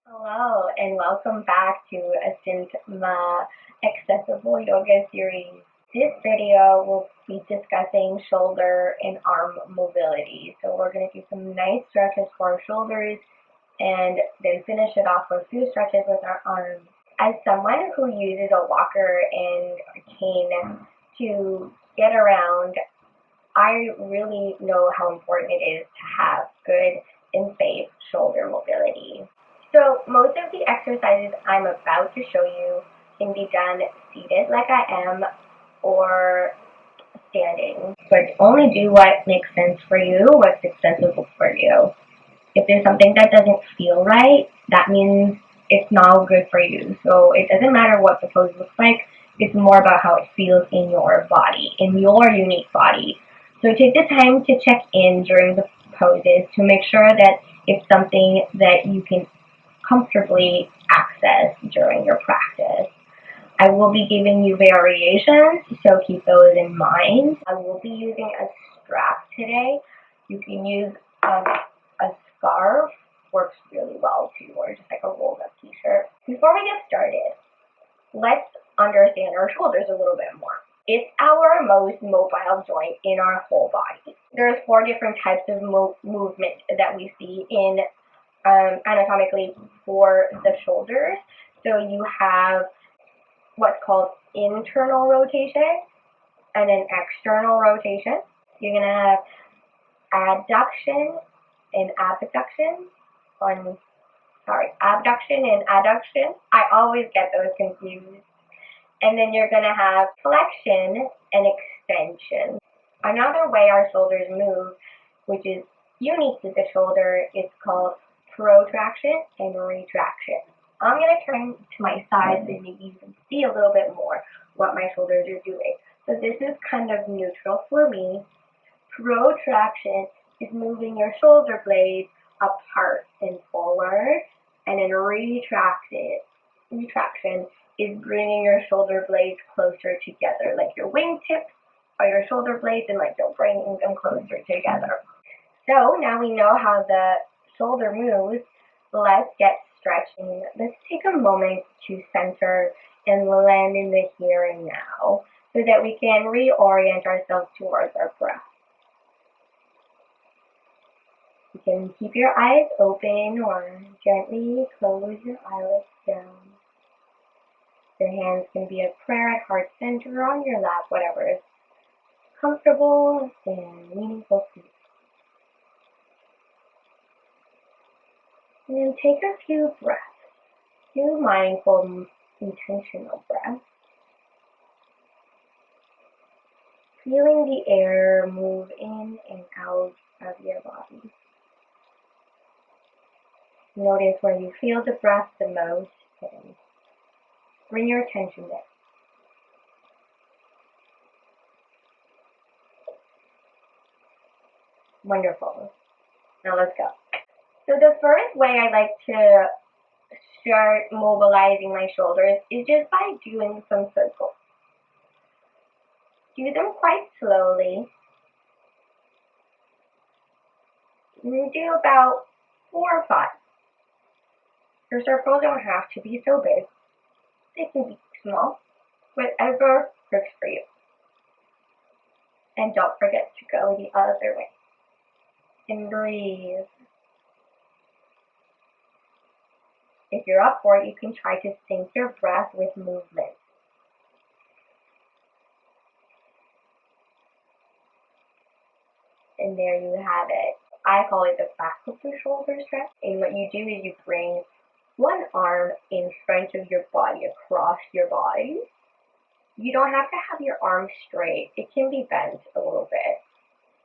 Hello and welcome back to Asintma Accessible Yoga Series. This video will be discussing shoulder and arm mobility. So we're going to do some nice stretches for our shoulders and then finish it off with a few stretches with our arms. As someone who uses a walker and a cane to get around, I really know how important it is to have good and safe shoulder mobility. So most of the exercises I'm about to show you can be done seated like I am or standing. But only do what makes sense for you, what's accessible for you. If there's something that doesn't feel right, that means it's not good for you. So it doesn't matter what the pose looks like, it's more about how it feels in your body, in your unique body. So take the time to check in during the poses to make sure that it's something that you can comfortably access during your practice. I will be giving you variations, so keep those in mind. I will be using a strap today. You can use a scarf, works really well too, or just like a rolled up t-shirt. Before we get started, let's understand our shoulders a little bit more. It's our most mobile joint in our whole body. There's 4 different types of movement that we see in anatomically for the shoulders. So you have what's called internal rotation and an external rotation. You're going to have adduction and abduction. Abduction and adduction. I always get those confused. And then you're going to have flexion and extension. Another way our shoulders move, which is unique to the shoulder, is called protraction and retraction. I'm going to turn to my side so maybe you can see a little bit more what my shoulders are doing. So this is kind of neutral for me. Protraction is moving your shoulder blades apart and forward, and then retraction is bringing your shoulder blades closer together, like your wingtips or your shoulder blades, and like you're bringing them closer together. So now we know how the shoulder moves. Let's get stretching. Let's take a moment to center and land in the here and now so that we can reorient ourselves towards our breath. You can keep your eyes open or gently close your eyelids down. Your hands can be at prayer at heart center or on your lap, whatever is comfortable and meaningful for you. And then take a few breaths, few mindful, intentional breaths. Feeling the air move in and out of your body. Notice where you feel the breath the most and bring your attention there. Wonderful. Now let's go. So the first way I like to start mobilizing my shoulders is just by doing some circles. Do them quite slowly. And do about 4 or 5. Your circles don't have to be so big. They can be small, whatever works for you. And don't forget to go the other way. And breathe. If you're up for it, you can try to sync your breath with movement. And there you have it. I call it the back of the shoulder stretch. And what you do is you bring one arm in front of your body, across your body. You don't have to have your arm straight. It can be bent a little bit.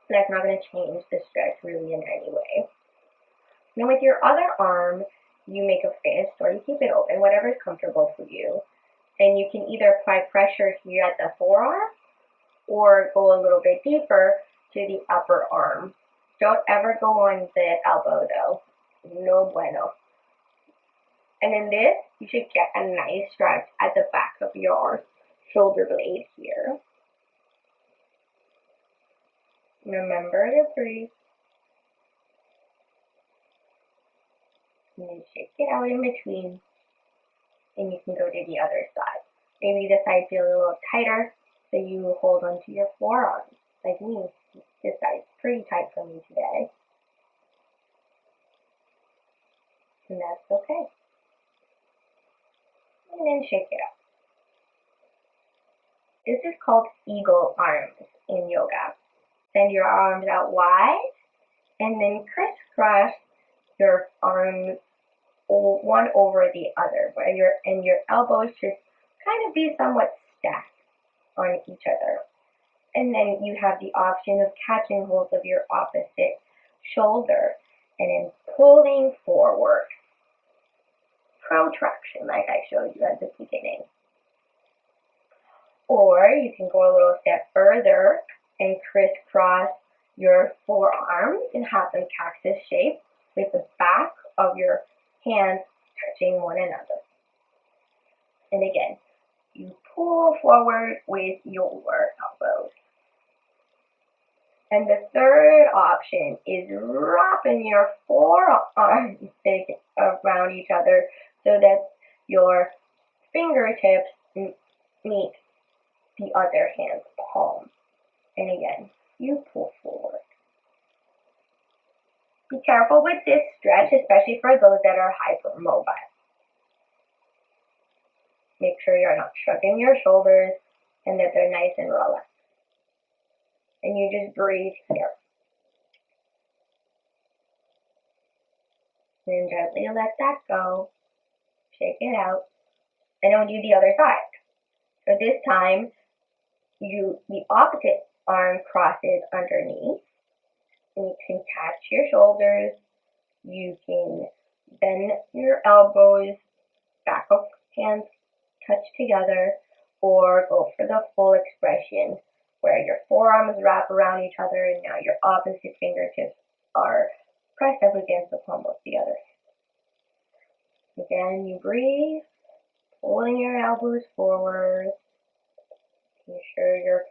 That's not going to change the stretch really in any way. Now with your other arm, you make a fist or you keep it open, whatever is comfortable for you. And you can either apply pressure here at the forearm or go a little bit deeper to the upper arm. Don't ever go on the elbow though. No bueno. And in this, you should get a nice stretch at the back of your shoulder blade here. Remember to breathe. And then shake it out in between, and you can go to the other side. Maybe the side feels a little tighter, so you hold onto your forearms, like me. This side's pretty tight for me today. And that's okay. And then shake it out. This is called eagle arms in yoga. Send your arms out wide, and then crisscross your arms one over the other, where your elbows should kind of be somewhat stacked on each other. And then you have the option of catching hold of your opposite shoulder and then pulling forward. Protraction, like I showed you at the beginning. Or you can go a little step further and crisscross your forearms and have them cactus shape with the back of your hands touching one another. And again, you pull forward with your elbows. And the third option is wrapping your forearms around each other so that your fingertips meet the other hand's palm. And again, you pull forward. Be careful with this stretch, especially for those that are hypermobile. Make sure you're not shrugging your shoulders and that they're nice and relaxed. And you just breathe here. And gently let that go. Shake it out. And then do the other side. So this time, the opposite arm crosses underneath. And you can catch your shoulders. You can bend your elbows, back of hands touch together, or go for the full expression where your forearms wrap around each other and now your opposite fingertips are pressed up against the palm of the other hand. Again, you breathe, pulling your elbows forward, making sure your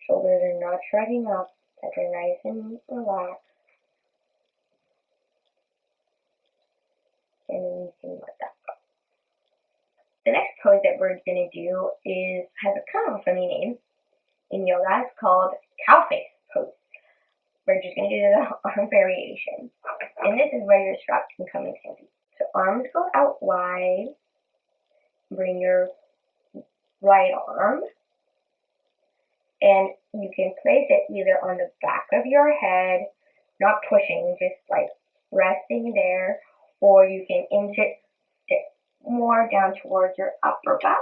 shoulders are not shrugging up, that they're nice and relaxed. And then you can let that go. The next pose that we're going to do has a kind of a funny name in yoga. It's called cow face pose. We're just going to do the arm variation. And this is where your strap can come in handy. So arms go out wide. Bring your right arm. And you can place it either on the back of your head, not pushing, just like resting there, or you can inch it more down towards your upper back.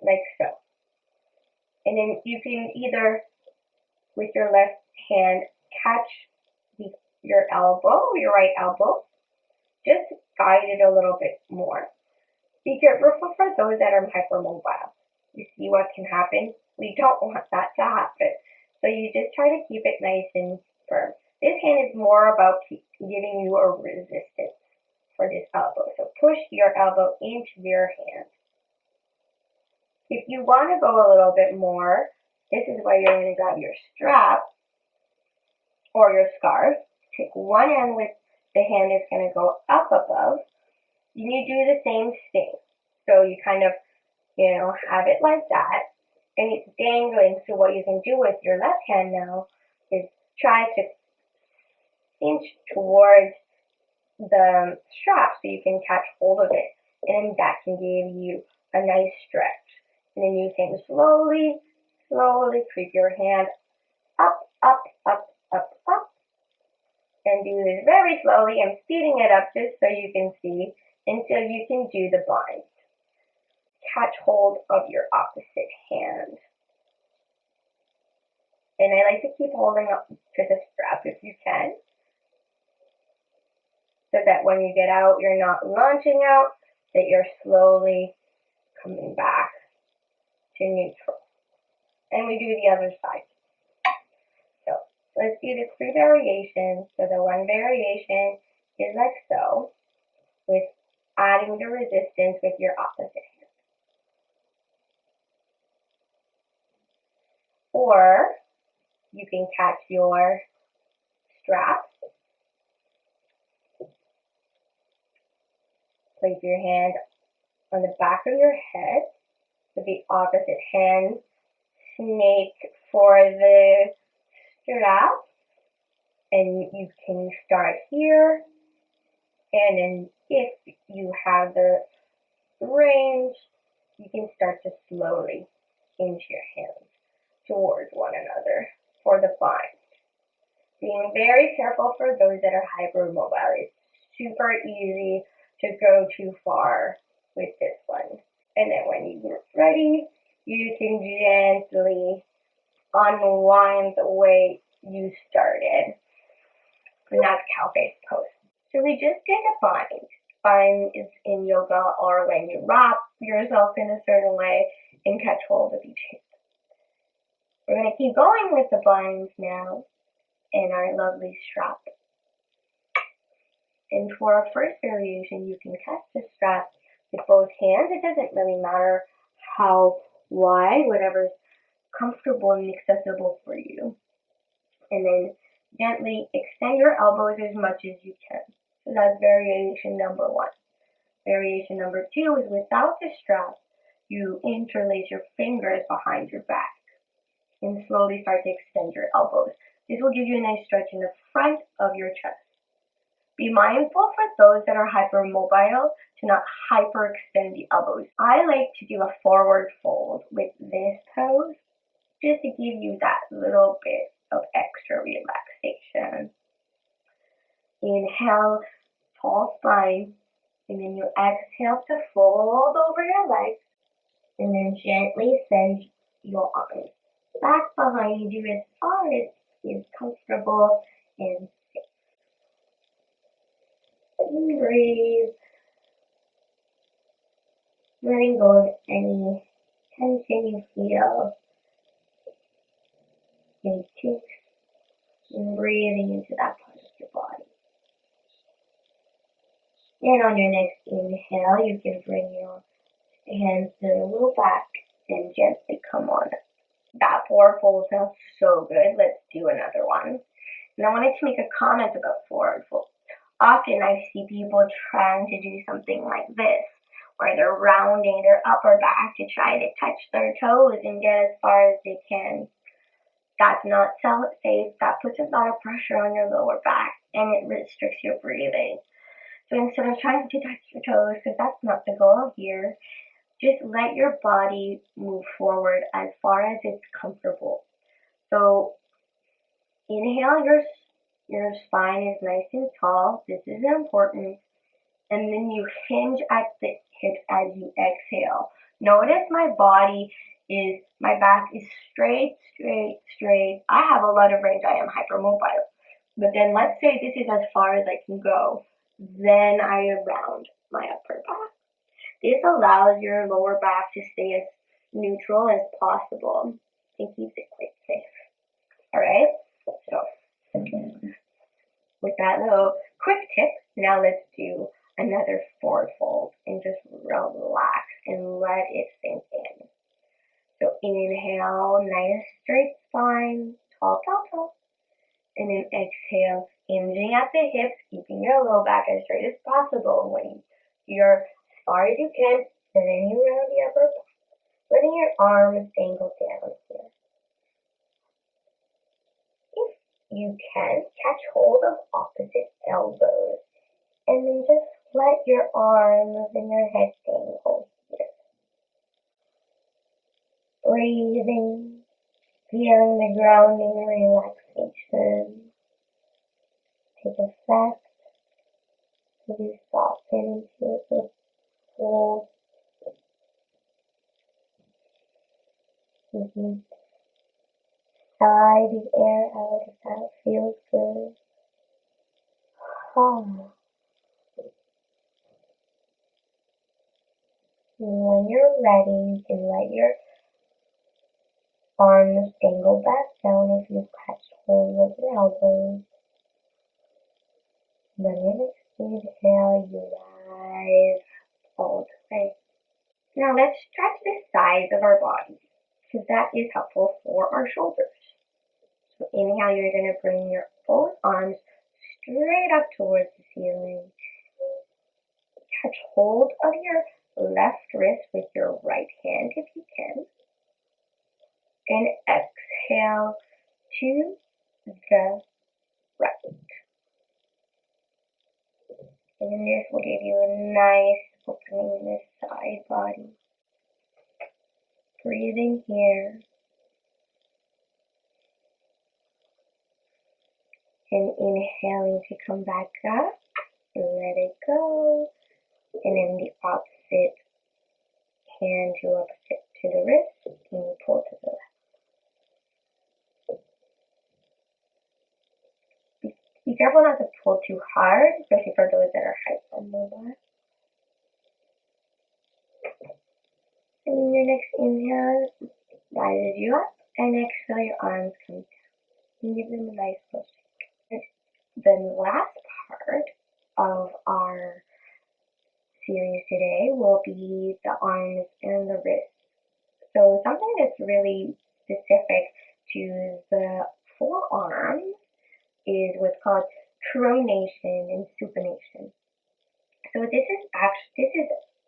Like so. And then you can either, with your left hand, catch your elbow, your right elbow, just guide it a little bit more. Be careful for those that are hypermobile. You see what can happen? We don't want that to happen. So you just try to keep it nice and firm. This hand is more about giving you a resistance for this elbow. So push your elbow into your hand. If you want to go a little bit more, this is where you're going to grab your strap or your scarf. Take one hand with the hand that's going to go up above. You do the same thing. So you kind of, have it like that. And it's dangling. So what you can do with your left hand now is try to inch towards the strap so you can catch hold of it. And that can give you a nice stretch. And then you can slowly creep your hand up, up, up, up, up. And do this very slowly. I'm speeding it up just so you can see until you can do the bind. Catch hold of your opposite hand. And I like to keep holding up to the strap if you can, so that when you get out, you're not launching out, that you're slowly coming back to neutral. And we do the other side. So let's do the 3 variations. So the one variation is like so, with adding the resistance with your opposite hand. Or you can catch your straps. Place your hand on the back of your head with the opposite hand. Snake for the strap, and you can start here, and then if you have the range, you can start to slowly hinge your hands towards one another for the bind. Being very careful for those that are hypermobile. It's super easy to go too far with this one. And then when you're ready, you can gently unwind the way you started. And that's cow-face pose. So we just did a bind. Bind is in yoga or when you wrap yourself in a certain way and catch hold of each hand. We're going to keep going with the binds now in our lovely strap. And for our first variation, you can catch the strap with both hands. It doesn't really matter how wide, whatever's comfortable and accessible for you. And then gently extend your elbows as much as you can. So that's variation number 1. Variation number 2 is without the strap, you interlace your fingers behind your back and slowly start to extend your elbows. This will give you a nice stretch in the front of your chest. Be mindful for those that are hypermobile to not hyperextend the elbows. I like to do a forward fold with this pose just to give you that little bit of extra relaxation. Inhale, tall spine, and then you exhale to fold over your legs, and then gently send your arms back behind you as far as is comfortable and safe. And breathe, letting go of any tension you feel in cheeks, and breathing into that part of your body. And on your next inhale, you can bring your hands to the low back and gently come on. That forward fold sounds so good. Let's do another one. And I wanted to make a comment about forward fold. Often I see people trying to do something like this, where they're rounding their upper back to try to touch their toes and get as far as they can. That's not safe. That puts a lot of pressure on your lower back and it restricts your breathing. So instead of trying to touch your toes, because that's not the goal here, just let your body move forward as far as it's comfortable. So inhale, your spine is nice and tall. This is important. And then you hinge at the hips as you exhale. Notice my back is straight. I have a lot of range. I am hypermobile. But then let's say this is as far as I can go. Then I round my upper back. This allows your lower back to stay as neutral as possible and keeps it quite safe. Alright? So, with that little quick tip, now let's do another forward fold and just relax and let it sink in. So inhale, nice straight spine, tall. And then exhale, hinging at the hips, keeping your low back as straight as possible. When you're as far as you can, and then you round the upper back, letting your arms dangle down here. If you can, catch hold of opposite elbows, and then just let your arms and your head dangle here. Breathing, feeling the grounding and relaxation take effect as you soften into the hold. Sigh the air out if that feels good. When you're ready, you can let your arms dangle back down if you catch hold of your elbows. Then your next inhale, you rise all the way. Now let's stretch the sides of our bodies, because that is helpful for our shoulders. So inhale, you're going to bring your both arms straight up towards the ceiling. Catch hold of your left wrist with your right hand if you can. And exhale to the right. And this will give you a nice opening in the side body. Breathing here. And inhaling to come back up. Let it go. And then the opposite hand to opposite to the wrist. And you pull to the left. Be careful not to pull too hard, especially for those that are hypermobile. And your next inhale rises you up, and exhale your arms come down. And give them a nice push. The last part of our series today will be the arms and the wrists. So something that's really specific to the forearms is what's called pronation and supination. So this is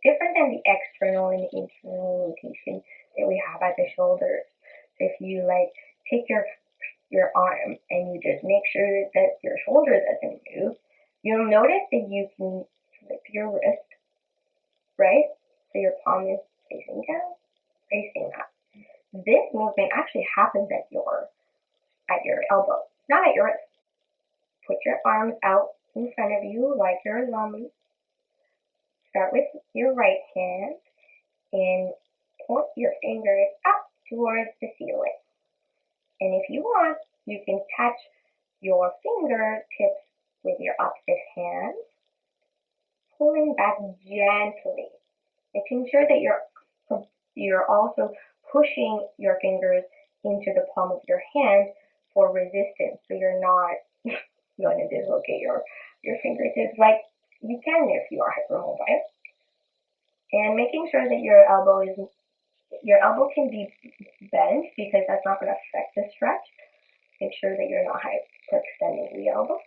different than the external and the internal rotation that we have at the shoulders. So if you take your arm and you just make sure that your shoulder doesn't move, you'll notice that you can flip your wrist, right? So your palm is facing down, facing up. This movement actually happens at your elbow, not at your wrist. Put your arms out in front of you like you're a zombie. Start with your right hand and point your fingers up towards the ceiling. And if you want, you can touch your fingertips with your opposite hand, pulling back gently, making sure that you're also pushing your fingers into the palm of your hand for resistance, so you're not going to dislocate your fingertips like you can if you are hypermobile. And making sure that your elbow can be bent, because that's not going to affect the stretch. Make sure that you're not hyperextending the elbow.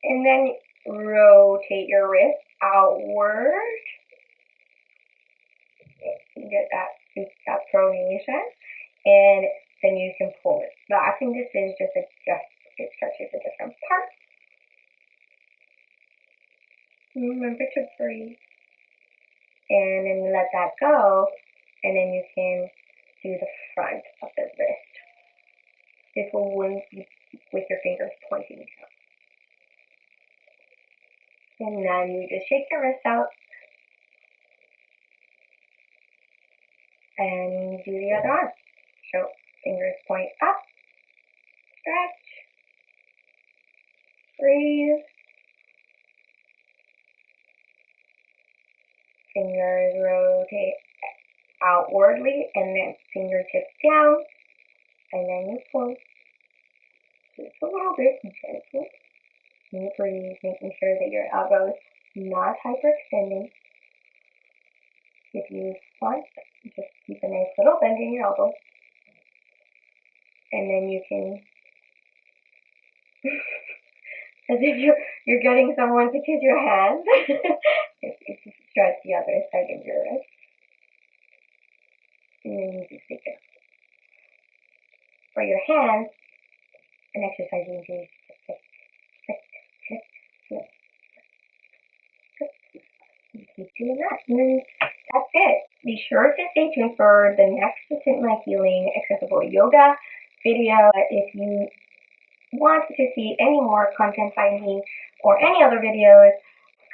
And then rotate your wrist outward. You get that pronation. And then you can pull it back. And this is just it stretches a different part. Remember to breathe. And then let that go. And then you can do the front of the wrist. This will be with your fingers pointing down. And then you just shake the wrist out. And do the other arm. So fingers point up. Stretch. Breathe. Fingers rotate outwardly and then fingertips down. And then you pull. Just a little bit gently. And you breathe, making sure that your elbow is not hyperextending. If you want, just keep a nice little bend in your elbow. And then you can, as if you're getting someone to kiss your hand, if you stretch the other side of your wrist. And then you just take it. For your hands, an exercise you can do. Keep doing that. And then that's it. Be sure to stay tuned for the next Asint Healing Accessible Yoga video. If you want to see any more content by me or any other videos,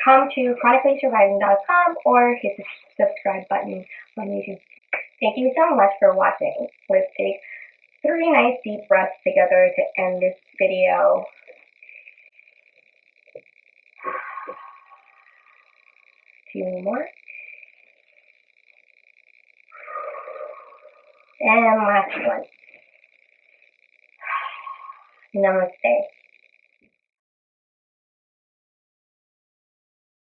come to chronicallysurviving.com or hit the subscribe button on YouTube. Thank you so much for watching. Let's take 3 nice deep breaths together to end this video. Two more. And last one. Namaste.